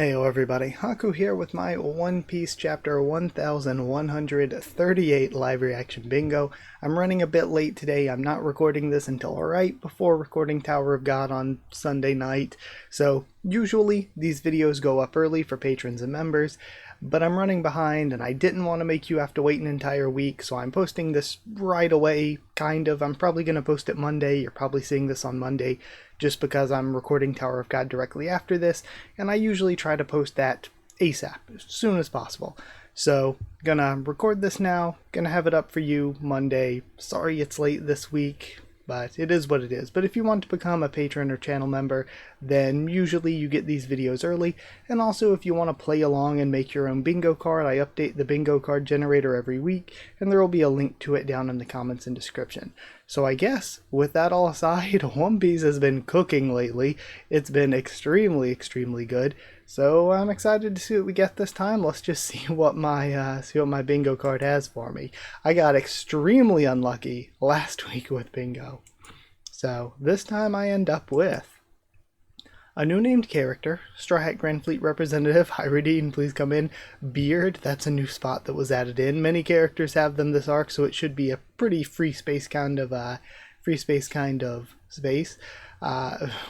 Heyo everybody, Haku here with my One Piece chapter 1138 live reaction bingo. I'm running a bit late today. I'm not recording this until right before recording Tower of God on Sunday night. So usually these videos go up early for patrons and members, but I'm running behind and I didn't want to make you have to wait an entire week, so I'm posting this right away, kind of. I'm probably going to post it Monday. You're probably seeing this on Monday, just because I'm recording Tower of God directly after this, and I usually try to post that ASAP, as soon as possible. So, gonna record this now, gonna have it up for you Monday. Sorry it's late this week, but it is what it is. But if you want to become a patron or channel member, then usually you get these videos early. And also if you want to play along and make your own bingo card, I update the bingo card generator every week, and there will be a link to it down in the comments and description. So I guess, with that all aside, One Piece has been cooking lately. It's been extremely, extremely good. So I'm excited to see what we get this time. Let's just see what my bingo card has for me. I got extremely unlucky last week with bingo. So this time I end up with a new named character, Straw Hat Grand Fleet representative, Iridine, please come in. Beard, that's a new spot that was added in. Many characters have them this arc, so it should be a pretty free space kind of space.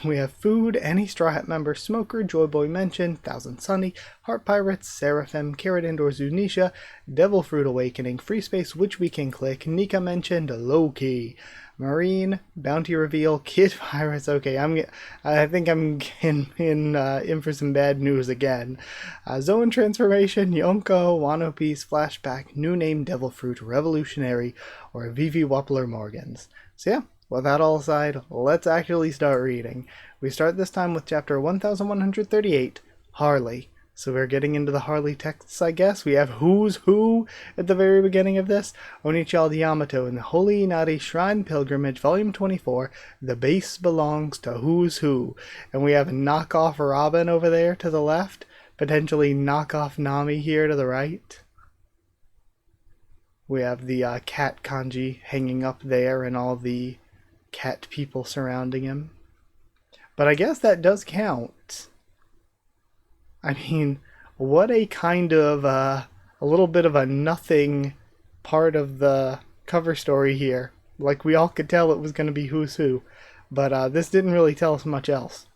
We have food, any Straw Hat member, Smoker, Joyboy mentioned, Thousand Sunny, Heart Pirates, Seraphim, Carrot or Zunisha, Devil Fruit Awakening, Free Space, which we can click, Nika mentioned, Loki, Marine, Bounty Reveal, Kid Pirates. Okay, I think I'm in for some bad news again. Zoan Transformation, Yonko, Wano Piece, Flashback, New Name Devil Fruit, Revolutionary, or Vivi Wappler Morgans. So yeah, with that all aside, let's actually start reading. We start this time with chapter 1138, Harley. So we're getting into the Harley texts, I guess. We have Who's Who at the very beginning of this. Onichild Yamato in the Holy Inari Shrine Pilgrimage, Volume 24. The base belongs to Who's Who. And we have knockoff Robin over there to the left. Potentially knockoff Nami here to the right. We have the cat kanji hanging up there and all the cat people surrounding him. But I guess that does count. I mean, what a kind of, a little bit of a nothing part of the cover story here. Like, we all could tell it was going to be Who's Who, but this didn't really tell us much else.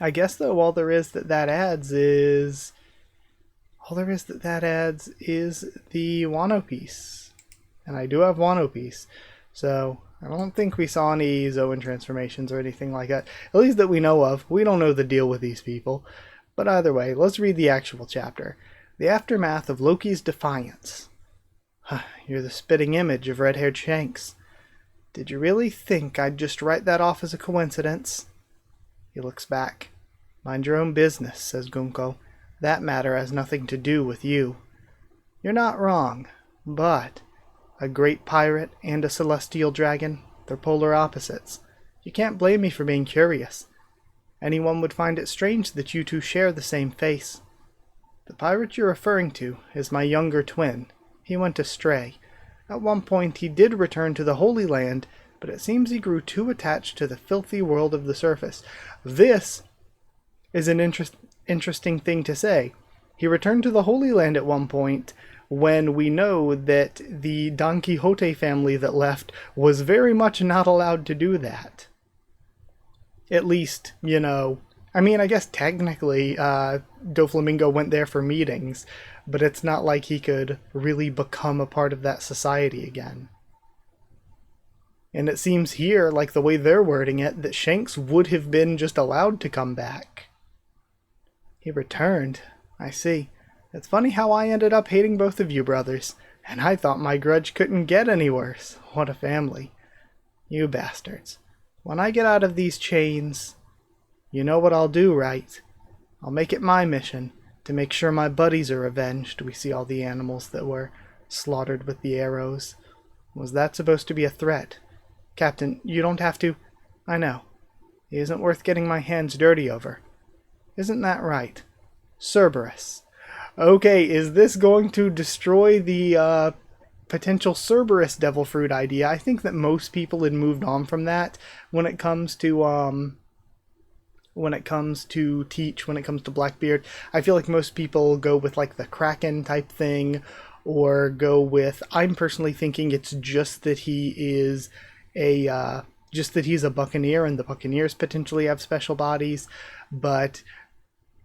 I guess, though, all there is that adds is the Wano piece. And I do have Wano piece, so I don't think we saw any Zoan transformations or anything like that. At least that we know of. We don't know the deal with these people. But either way, let's read the actual chapter. The aftermath of Loki's defiance. You're the spitting image of red-haired Shanks. Did you really think I'd just write that off as a coincidence? He looks back. Mind your own business, says Gunko. That matter has nothing to do with you. You're not wrong, but a great pirate and a celestial dragon, they're polar opposites. You can't blame me for being curious. Anyone would find it strange that you two share the same face. The pirate you're referring to is my younger twin. He went astray. At one point he did return to the Holy Land, but it seems he grew too attached to the filthy world of the surface. This is an interesting thing to say. He returned to the Holy Land at one point, when we know that the Don Quixote family that left was very much not allowed to do that. At least, you know, I mean, I guess technically Doflamingo went there for meetings, but it's not like he could really become a part of that society again. And it seems here, like the way they're wording it, that Shanks would have been just allowed to come back. He returned. I see. It's funny how I ended up hating both of you brothers, and I thought my grudge couldn't get any worse. What a family. You bastards. When I get out of these chains, you know what I'll do, right? I'll make it my mission to make sure my buddies are avenged. We see all the animals that were slaughtered with the arrows. Was that supposed to be a threat? Captain, you don't have to. I know. He isn't worth getting my hands dirty over. Isn't that right? Cerberus. Okay, is this going to destroy the potential Cerberus Devil Fruit idea? I think that most people had moved on from that when it comes to when it comes to Teach, when it comes to Blackbeard. I feel like most people go with like the Kraken type thing, or go with, I'm personally thinking it's just that he is just that he's a Buccaneer and the Buccaneers potentially have special bodies, but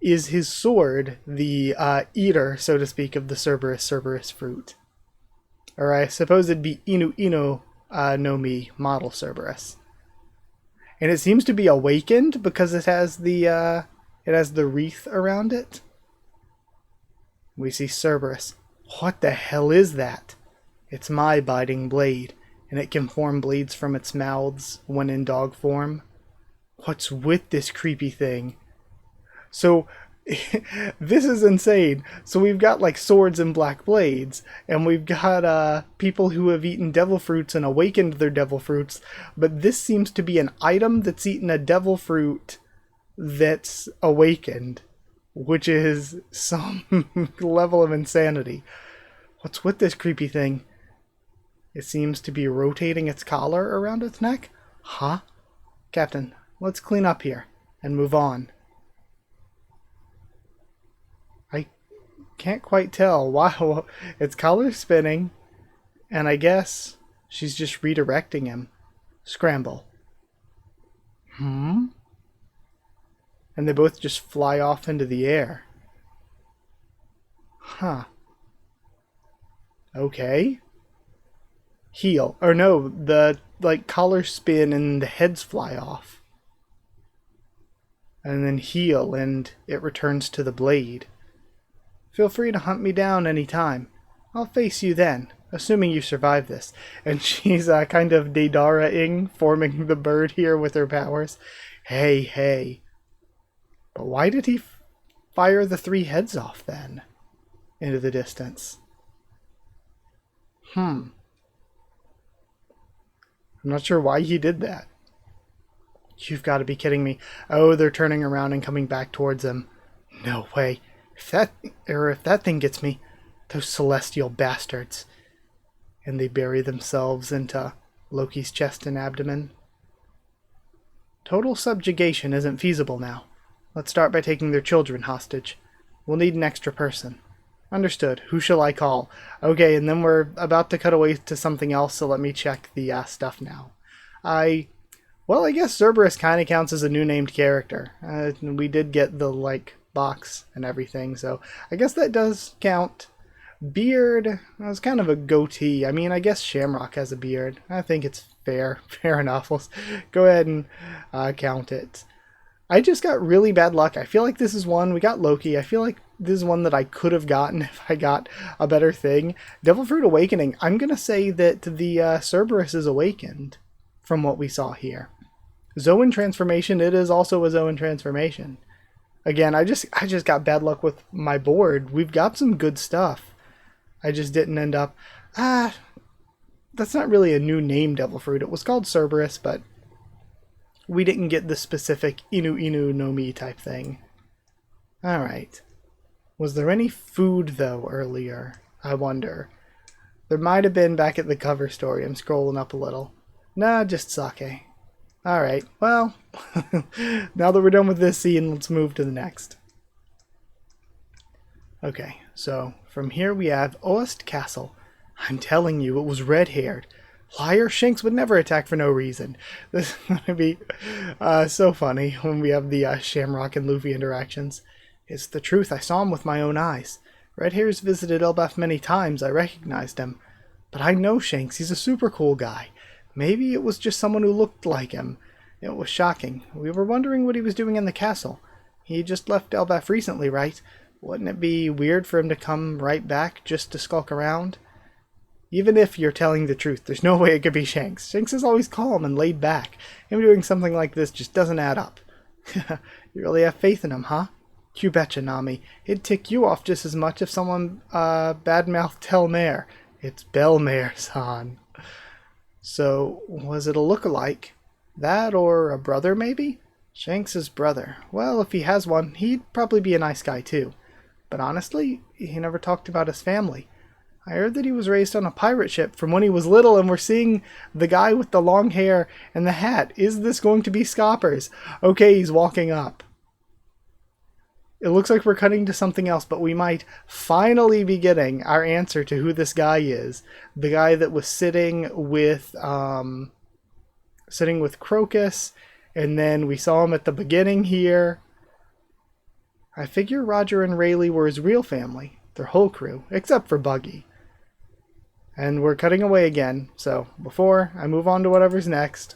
is his sword the eater, so to speak, of the Cerberus fruit? Or I suppose it'd be Inu Inu no Mi model Cerberus. And it seems to be awakened because it has the wreath around it. We see Cerberus. What the hell is that? It's my biting blade, and it can form blades from its mouths when in dog form. What's with this creepy thing? So, this is insane. So we've got like swords and black blades, and we've got people who have eaten devil fruits and awakened their devil fruits, but this seems to be an item that's eaten a devil fruit that's awakened, which is some level of insanity. What's with this creepy thing? It seems to be rotating its collar around its neck? Huh? Captain, let's clean up here and move on. I can't quite tell. Wow, its collar's spinning, and I guess she's just redirecting him. Scramble. And they both just fly off into the air. Huh. Okay. Heal. Or no, the like collar spin and the heads fly off. And then heal and it returns to the blade. Feel free to hunt me down any time. I'll face you then, assuming you survive this. And she's kind of Deidara-ing, forming the bird here with her powers. Hey, hey. But why did he fire the 3 heads off then? Into the distance. I'm not sure why he did that. You've got to be kidding me. Oh, they're turning around and coming back towards him. No way. If that thing gets me, those celestial bastards. And they bury themselves into Loki's chest and abdomen. Total subjugation isn't feasible now. Let's start by taking their children hostage. We'll need an extra person. Understood. Who shall I call? Okay, and then we're about to cut away to something else, so let me check the stuff now. Well, I guess Cerberus kind of counts as a new named character. We did get the, box and everything, so I guess that does count. Beard, that was kind of a goatee. I mean, I guess Shamrock has a beard. I think it's fair. Fair enough. Let's go ahead and count it. I just got really bad luck. I feel like this is one. We got Loki. I feel like this is one that I could have gotten if I got a better thing. Devil Fruit Awakening. I'm going to say that the Cerberus is awakened from what we saw here. Zoan Transformation. It is also a Zoan Transformation. Again, I just got bad luck with my board. We've got some good stuff. I just didn't end up... that's not really a new name, Devil Fruit. It was called Cerberus, but we didn't get the specific Inu Inu no Mi type thing. Alright. Was there any food, though, earlier? I wonder. There might have been back at the cover story. I'm scrolling up a little. Nah, just sake. Alright, well, now that we're done with this scene, let's move to the next. Okay, so from here we have Oast Castle. I'm telling you, it was red-haired. Liar, Shanks would never attack for no reason. This is going to be so funny when we have the Shamrock and Luffy interactions. It's the truth, I saw him with my own eyes. Red Hairs visited Elbaf many times, I recognized him. But I know Shanks, he's a super cool guy. Maybe it was just someone who looked like him. It was shocking. We were wondering what he was doing in the castle. He just left Elbaf recently, right? Wouldn't it be weird for him to come right back just to skulk around? Even if you're telling the truth, there's no way it could be Shanks. Shanks is always calm and laid back. Him doing something like this just doesn't add up. You really have faith in him, huh? You betcha, Nami. It'd tick you off just as much if someone badmouthed Telmare. It's Belmare-san. So, was it a look-alike? That or a brother, maybe? Shanks' brother. Well, if he has one, he'd probably be a nice guy, too. But honestly, he never talked about his family. I heard that he was raised on a pirate ship from when he was little, and we're seeing the guy with the long hair and the hat. Is this going to be Scoppers? Okay, he's walking up. it looks like we're cutting to something else, but we might finally be getting our answer to who this guy is. The guy that was sitting with Crocus, and then we saw him at the beginning here. I figure Roger and Rayleigh were his real family, their whole crew, except for Buggy. And we're cutting away again, so before I move on to whatever's next,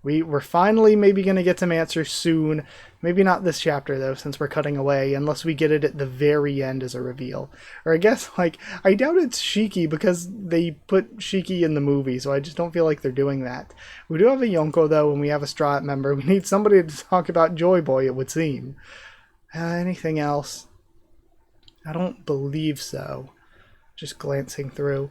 we're finally maybe going to get some answers soon. Maybe not this chapter, though, since we're cutting away, unless we get it at the very end as a reveal. Or I guess, like, I doubt it's Shiki, because they put Shiki in the movie, so I just don't feel like they're doing that. We do have a Yonko, though, and we have a Straw Hat member. We need somebody to talk about Joy Boy, it would seem. Anything else? I don't believe so. Just glancing through.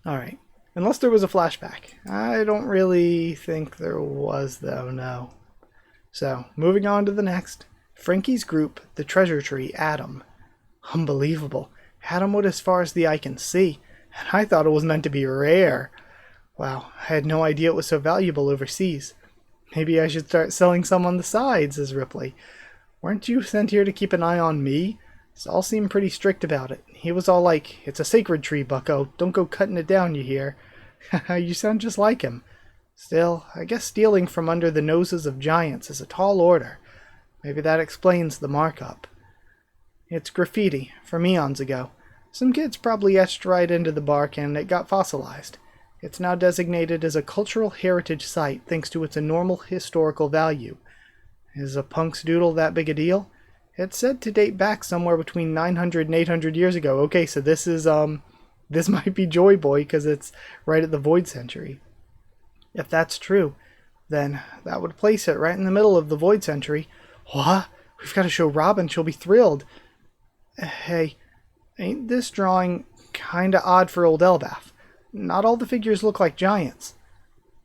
Alright. Unless there was a flashback. I don't really think there was, though, no. So, moving on to the next. Frankie's group, the Treasure Tree, Adam. Unbelievable. Adam went as far as the eye can see, and I thought it was meant to be rare. Wow, I had no idea it was so valuable overseas. Maybe I should start selling some on the side, says Ripley. Weren't you sent here to keep an eye on me? Saul seemed pretty strict about it. He was all like, it's a sacred tree, bucko. Don't go cutting it down, you hear? You sound just like him. Still, I guess stealing from under the noses of giants is a tall order. Maybe that explains the markup. It's graffiti, from eons ago. Some kids probably etched right into the bark and it got fossilized. It's now designated as a cultural heritage site thanks to its enormous historical value. Is a punk's doodle that big a deal? It's said to date back somewhere between 900 and 800 years ago. Okay, so this is, this might be Joy Boy because it's right at the Void Century. If that's true, then that would place it right in the middle of the Void Century. What? We've got to show Robin. She'll be thrilled. Hey, ain't this drawing kinda odd for old Elbaf? Not all the figures look like giants.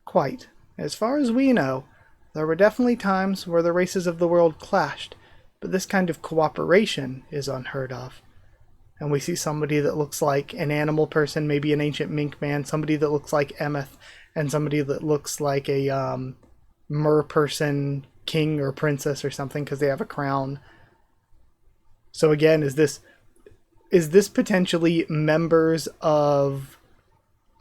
Quite. As far as we know, there were definitely times where the races of the world clashed, but this kind of cooperation is unheard of. And we see somebody that looks like an animal person, maybe an ancient mink man, somebody that looks like Emeth, and somebody that looks like a mer person, king or princess or something, because they have a crown. So again, is this potentially members of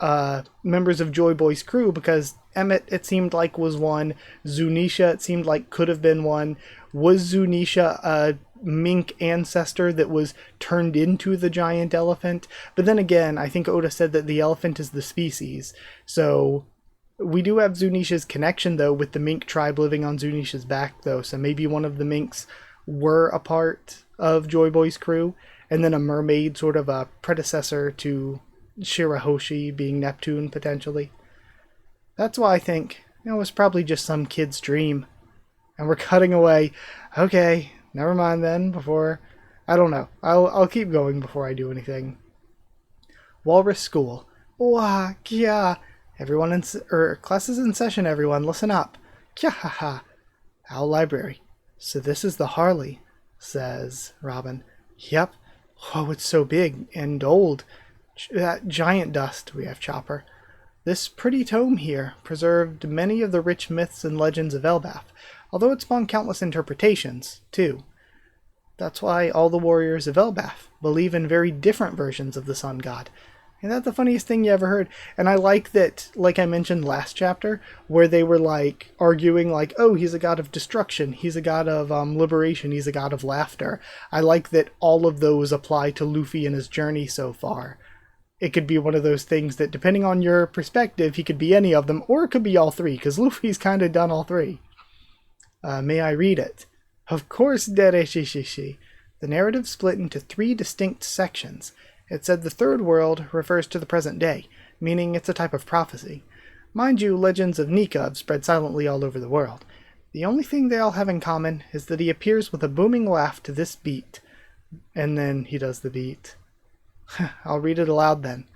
Joy Boy's crew? Because Emmett, it seemed like, was one. Zunisha, it seemed like, could have been one. Was Zunisha a mink ancestor that was turned into the giant elephant? But then again, I think Oda said that the elephant is the species. So we do have Zunisha's connection, though, with the mink tribe living on Zunisha's back, though. So maybe one of the minks were a part of Joy Boy's crew, and then a mermaid, sort of a predecessor to Shirahoshi being Neptune, potentially. That's why I think it was probably just some kid's dream. And we're cutting away. Okay, never mind then, before... I don't know. I'll keep going before I do anything. Walrus School. Wah, kya. Everyone class is in session, everyone. Listen up. Kya ha ha. Owl Library. So this is the Harley, says Robin. Yep. Oh, it's so big and old. That giant dust. We have Chopper. This pretty tome here preserved many of the rich myths and legends of Elbaf, although it spawned countless interpretations, too. That's why all the warriors of Elbaf believe in very different versions of the sun god. Ain't that the funniest thing you ever heard? And I like that, like I mentioned last chapter, where they were like arguing like, oh, he's a god of destruction, he's a god of liberation, he's a god of laughter. I like that all of those apply to Luffy and his journey so far. It could be one of those things that, depending on your perspective, he could be any of them, or it could be all three, because Luffy's kind of done all three. May I read it? Of course, Dere Shishishi. The narrative split into 3 distinct sections. It said the third world refers to the present day, meaning it's a type of prophecy. Mind you, legends of Nika have spread silently all over the world. The only thing they all have in common is that he appears with a booming laugh to this beat. And then he does the beat. I'll read it aloud then.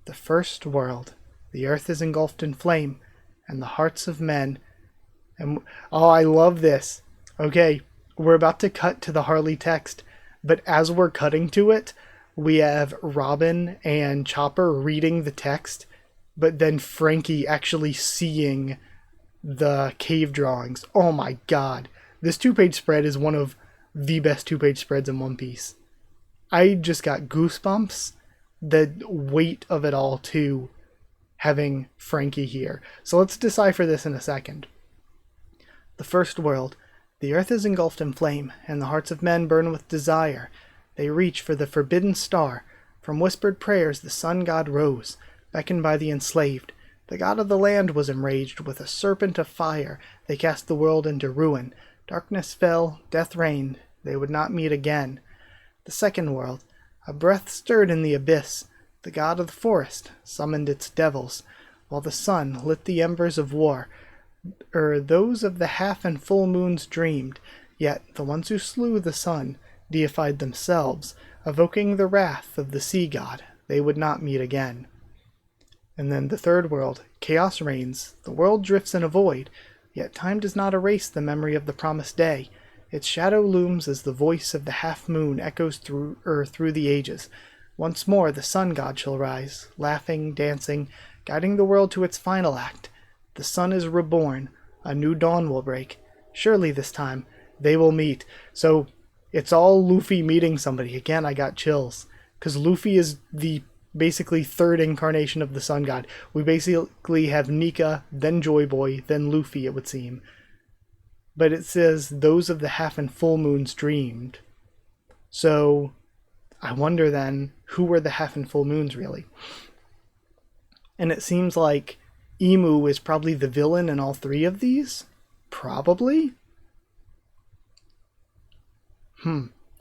The first world. The earth is engulfed in flame, and the hearts of men... And oh, I love this. Okay, we're about to cut to the Harley text, but as we're cutting to it, we have Robin and Chopper reading the text, but then Frankie actually seeing the cave drawings. Oh my god. This 2-page spread is one of the best 2-page spreads in One Piece. I just got goosebumps. The weight of it all, too, having Frankie here. So let's decipher this in a second. The first world. The earth is engulfed in flame, and the hearts of men burn with desire. They reach for the forbidden star. From whispered prayers the sun god rose, beckoned by the enslaved. The god of the land was enraged with a serpent of fire. They cast the world into ruin. Darkness fell, death reigned. They would not meet again. The second world. A breath stirred in the abyss. The god of the forest summoned its devils, while the sun lit the embers of war. Those of the half and full moons dreamed, yet the ones who slew the sun deified themselves, evoking the wrath of the sea god. They would not meet again. And then the third world. Chaos reigns. The world drifts in a void, yet time does not erase the memory of the promised day. Its shadow looms as the voice of the half-moon echoes through the ages. Once more the sun god shall rise, laughing, dancing, guiding the world to its final act. The sun is reborn. A new dawn will break. Surely this time they will meet. So it's all Luffy meeting somebody. Again, I got chills. Because Luffy is the basically third incarnation of the sun god. We basically have Nika, then Joy Boy, then Luffy, it would seem. But it says, those of the half and full moons dreamed. So I wonder then, who were the half and full moons really? And it seems like Emu is probably the villain in all three of these? Probably?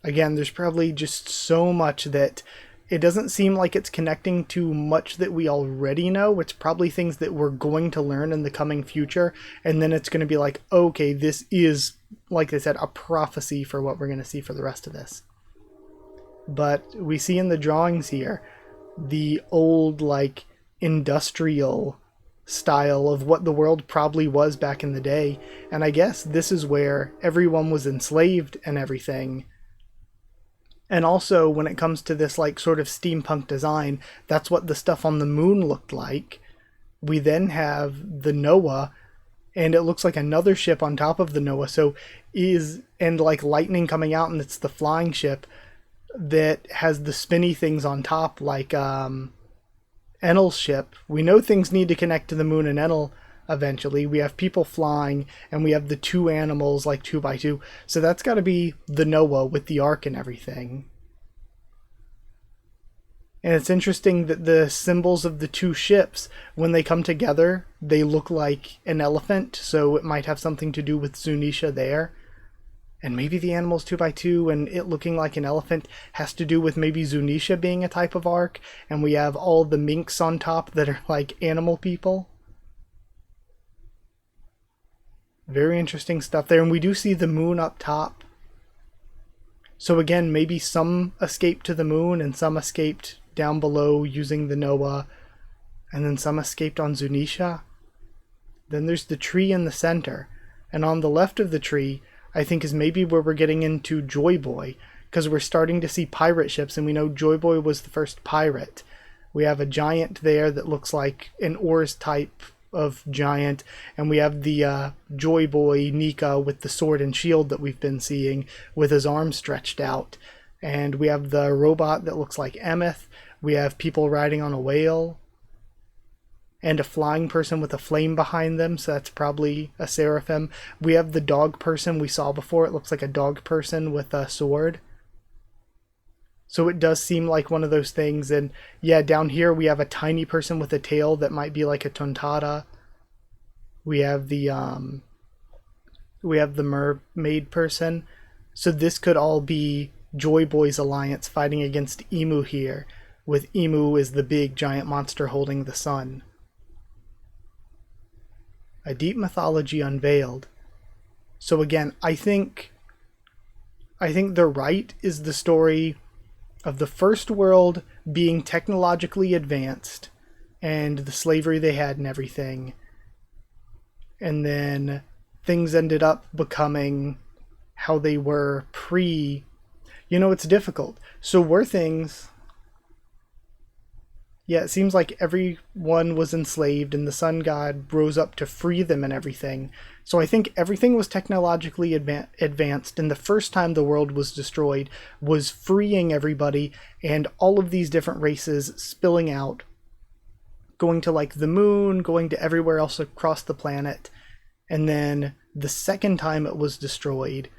Again, there's probably just so much that it doesn't seem like it's connecting to much that we already know. It's probably things that we're going to learn in the coming future. And then it's going to be like, okay, this is, like I said, a prophecy for what we're going to see for the rest of this. But we see in the drawings here the old, like, industrial style of what the world probably was back in the day. And I guess this is where everyone was enslaved and everything. And also, when it comes to this, like, sort of steampunk design, that's what the stuff on the moon looked like. We then have the Noah, and it looks like another ship on top of the Noah. So and like lightning coming out, and it's the flying ship that has the spinny things on top, like Enel's ship. We know things need to connect to the moon and Enel eventually. We have people flying, and we have the two animals, like 2x2. So that's got to be the Noah with the ark and everything. And it's interesting that the symbols of the two ships, when they come together, they look like an elephant. So it might have something to do with Zunisha there. And maybe the animals 2x2 and it looking like an elephant has to do with maybe Zunisha being a type of ark. And we have all the minks on top that are like animal people. Very interesting stuff there. And we do see the moon up top. So again, maybe some escaped to the moon and some escaped down below using the Noah. And then some escaped on Zunisha. Then there's the tree in the center. And on the left of the tree, I think, is maybe where we're getting into Joy Boy. Because we're starting to see pirate ships. And we know Joy Boy was the first pirate. We have a giant there that looks like an oars type of giant, and we have the Joy Boy Nika with the sword and shield that we've been seeing with his arms stretched out, and we have the robot that looks like Emeth. We have people riding on a whale and a flying person with a flame behind them, so that's probably a seraphim. We have the dog person we saw before. It looks like a dog person with a sword. So it does seem like one of those things. And yeah, down here we have a tiny person with a tail that might be like a Tontara. We have the mermaid person. So this could all be Joy Boy's alliance fighting against Emu here, with Emu as the big giant monster holding the sun. A deep mythology unveiled. So again, I think the right is the story of the first world being technologically advanced and the slavery they had and everything. And then things ended up becoming how they were pre... it's difficult. So were things... Yeah, it seems like everyone was enslaved and the sun god rose up to free them and everything. So I think everything was technologically advanced, and the first time the world was destroyed was freeing everybody, and all of these different races spilling out, going to like the moon, going to everywhere else across the planet. And then the second time it was destroyed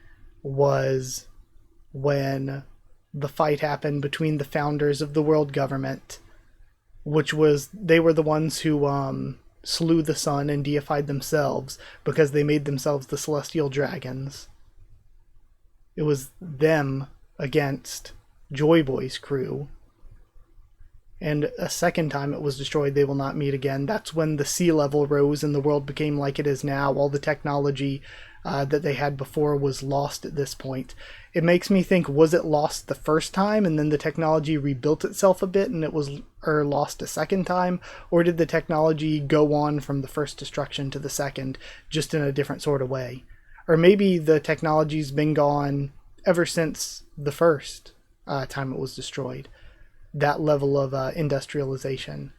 was when the fight happened between the founders of the world government, which was, they were the ones who slew the sun and deified themselves because they made themselves the celestial dragons. It was them against Joy Boy's crew. And a second time it was destroyed, they will not meet again. That's when the sea level rose and the world became like it is now. All the technology that they had before was lost at this point. It makes me think, was it lost the first time and then the technology rebuilt itself a bit and it was lost a second time? Or did the technology go on from the first destruction to the second, just in a different sort of way? Or maybe the technology's been gone ever since the first time it was destroyed. That level of industrialization.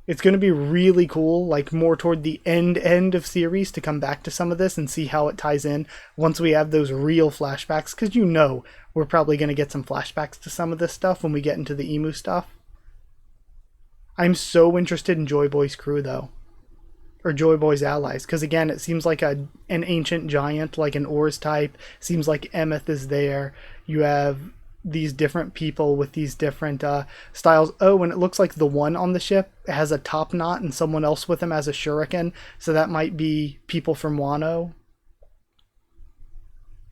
It's going to be really cool, like more toward the end of series, to come back to some of this and see how it ties in once we have those real flashbacks, because you know we're probably going to get some flashbacks to some of this stuff when we get into the emu stuff. I'm so interested in Joy Boy's crew though, or Joy Boy's allies, because again it seems like an ancient giant, like an Ors type. Seems like Emeth is there. You have these different people with these different styles. Oh, and it looks like the one on the ship has a top knot and someone else with him has a shuriken, so that might be people from Wano.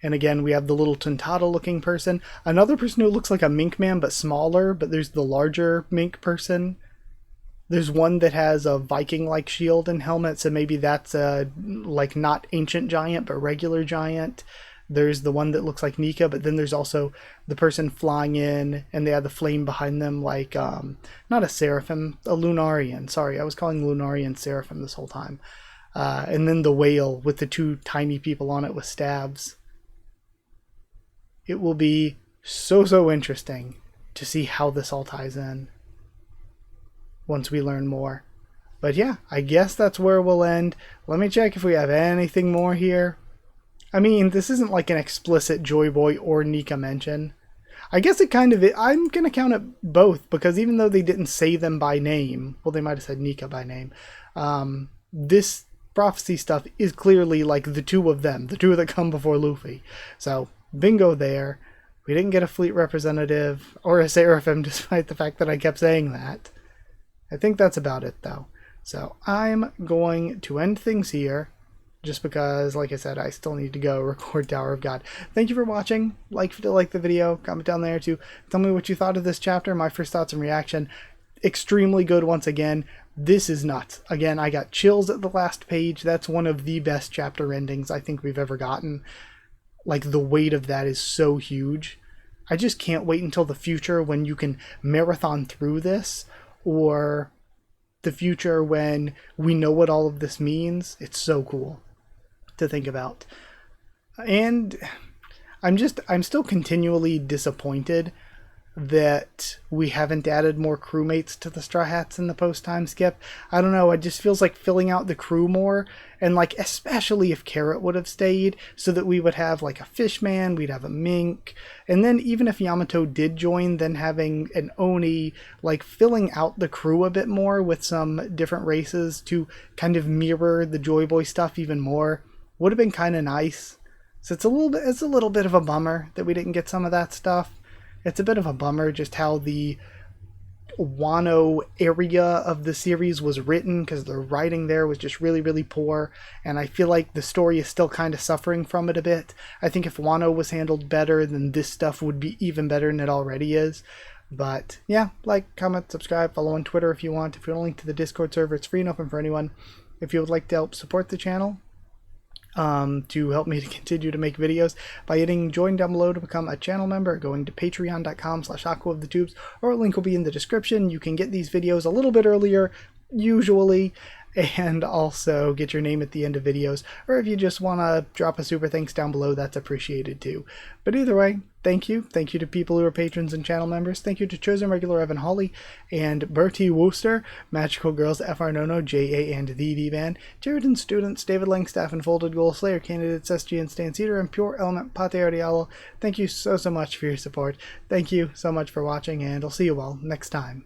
And again, we have the little Tuntata looking person. Another person who looks like a mink man but smaller, but there's the larger mink person. There's one that has a Viking-like shield and helmet, so maybe that's a, like, not ancient giant but regular giant. There's the one that looks like Nika, but then there's also the person flying in, and they have the flame behind them, like, not a Seraphim, a Lunarian. Sorry, I was calling Lunarian Seraphim this whole time. And then the whale with the two tiny people on it with stabs. It will be so interesting to see how this all ties in once we learn more. But yeah, I guess that's where we'll end. Let me check if we have anything more here. I mean, this isn't like an explicit Joy Boy or Nika mention. I guess it kind of is. I'm going to count it both, because even though they didn't say them by name, well, they might have said Nika by name, this prophecy stuff is clearly like the two of them, the two that come before Luffy. So, bingo there. We didn't get a fleet representative or a Seraphim, despite the fact that I kept saying that. I think that's about it, though. So, I'm going to end things here, just because, like I said, I still need to go record Tower of God. Thank you for watching. If you like the video, comment down there to tell me what you thought of this chapter. My first thoughts and reaction. Extremely good once again. This is nuts. Again, I got chills at the last page. That's one of the best chapter endings I think we've ever gotten. Like, the weight of that is so huge. I just can't wait until the future when you can marathon through this, or the future when we know what all of this means. It's so cool to think about. And I'm still continually disappointed that we haven't added more crewmates to the Straw Hats in the post-time skip. I don't know, it just feels like filling out the crew more, and like especially if Carrot would have stayed, so that we would have like a fishman, we'd have a mink, and then even if Yamato did join, then having an Oni, like filling out the crew a bit more with some different races to kind of mirror the Joy Boy stuff even more would have been kind of nice. So it's a little bit of a bummer that we didn't get some of that stuff. It's a bit of a bummer just how the Wano area of the series was written, because the writing there was just really poor, and I feel like the story is still kind of suffering from it a bit. I think if Wano was handled better, then this stuff would be even better than it already is. But yeah, like, comment, subscribe, follow on Twitter if you want. If you want a link to the Discord server, it's free and open for anyone. If you would like to help support the channel, to help me to continue to make videos, by hitting join down below to become a channel member, going to patreon.com/HakuOfTheTubes, or a link will be in the description. You can get these videos a little bit earlier, usually, and also get your name at the end of videos, or if you just want to drop a super thanks down below, that's appreciated too. But either way, thank you. Thank you to people who are patrons and channel members. Thank you to Chosen Regular Evan Hawley and Bertie Wooster, Magical Girls FR Nono, JA and the V-Van, Jaredin Students, David Langstaff and Folded Goal, Slayer Candidates, SG and Stan Cedar, and Pure Element Pate Ardialo. Thank you so much for your support. Thank you so much for watching, and I'll see you all next time.